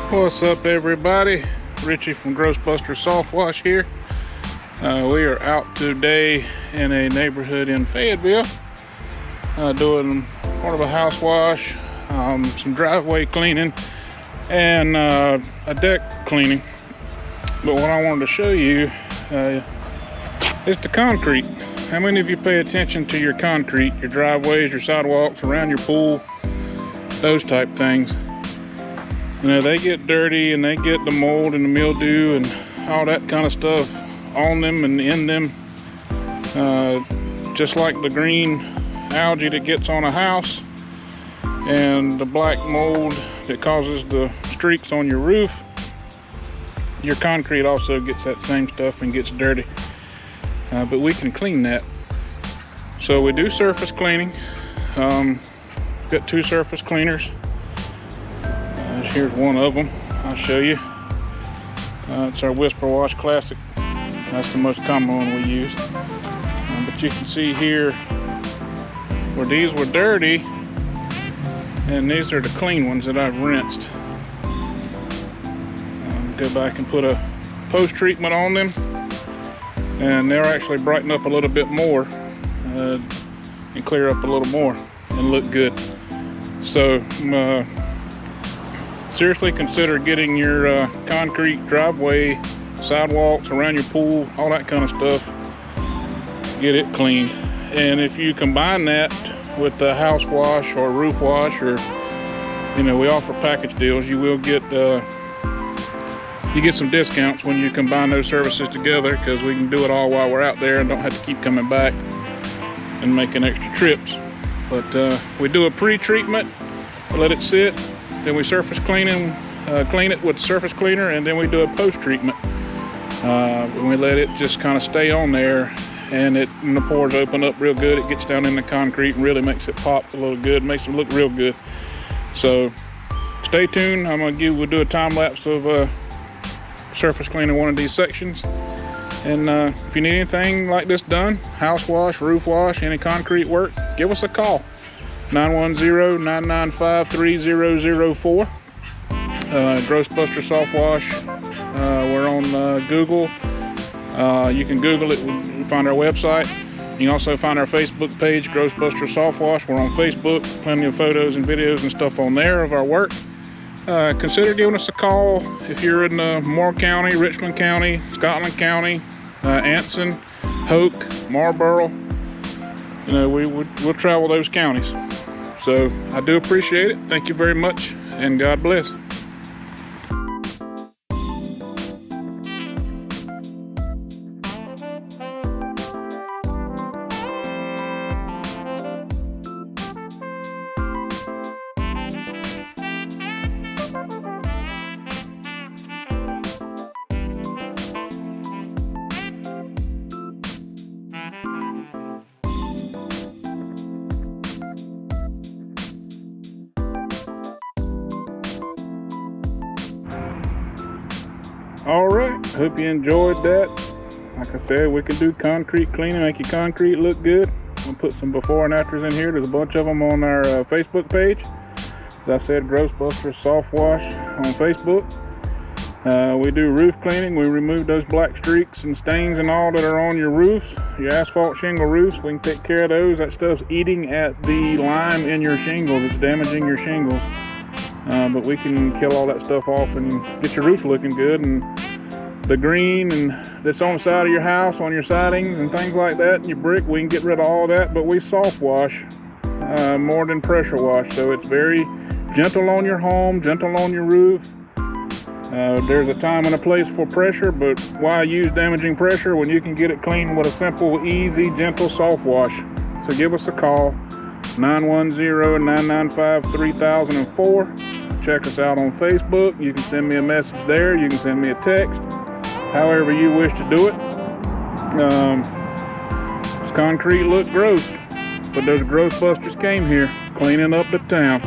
What's up, everybody? Richie from Grossbuster Soft Wash here. We are out today in a neighborhood in Fayetteville, doing part of a house wash, some driveway cleaning, and a deck cleaning. But what I wanted to show you is the concrete. How many of you pay attention to your concrete, your driveways, your sidewalks, around your pool, those type things? You know, they get dirty and they get the mold and the mildew and all that kind of stuff on them and in them. Just like the green algae that gets on a house and the black mold that causes the streaks on your roof, your concrete also gets that same stuff and gets dirty. But we can clean that. So we do surface cleaning. Got 2 surface cleaners. Here's one of them. I'll show you. It's our Whisper Wash Classic. That's the most common one we use. But you can see here where these were dirty, and these are the clean ones that I've rinsed. Go back and put a post treatment on them, and they'll actually brighten up a little bit more and clear up a little more and look good. So seriously consider getting your concrete driveway, sidewalks, around your pool, all that kind of stuff. Get it cleaned. And if you combine that with the house wash or roof wash, or we offer package deals, you will get you get some discounts when you combine those services together, because we can do it all while we're out there and don't have to keep coming back and making extra trips. But we do a pre-treatment, let it sit, then we surface clean it with the surface cleaner, and then we do a post-treatment. When we let it just kind of stay on there, and when the pores open up real good, it gets down in the concrete and really makes it pop a little good, makes it look real good. So stay tuned. We'll do a time lapse of surface cleaning one of these sections. And if you need anything like this done, house wash, roof wash, any concrete work, give us a call. 910-995-3004. Grossbuster Soft Wash. We're on Google. You can Google it and find our website. You can also find our Facebook page, Grossbuster Soft Wash. We're on Facebook. Plenty of photos and videos and stuff on there of our work. Consider giving us a call if you're in Moore County, Richland County, Scotland County, Anson, Hoke, Marlboro. We'll travel those counties. So I do appreciate it. Thank you very much, and God bless. All right, hope you enjoyed that. Like I said, we can do concrete cleaning, make your concrete look good. We'll put some before and afters in here. There's a bunch of them on our Facebook page. As I said, Grossbuster Soft Wash on Facebook. We do roof cleaning. We remove those black streaks and stains and all that are on your roofs, your asphalt shingle roofs. We can take care of those. That stuff's eating at the lime in your shingles. It's damaging your shingles. But we can kill all that stuff off and get your roof looking good. And the green and that's on the side of your house, on your sidings and things like that, and your brick, we can get rid of all that. But we soft wash more than pressure wash, so it's very gentle on your home, gentle on your roof. There's a time and a place for pressure, but why use damaging pressure when you can get it clean with a simple, easy, gentle soft wash? So give us a call, 910-995-3004. Check us out on Facebook. You can send me a message there. You can send me a text, however you wish to do it. This concrete looked gross, but those Grossbusters came here cleaning up the town.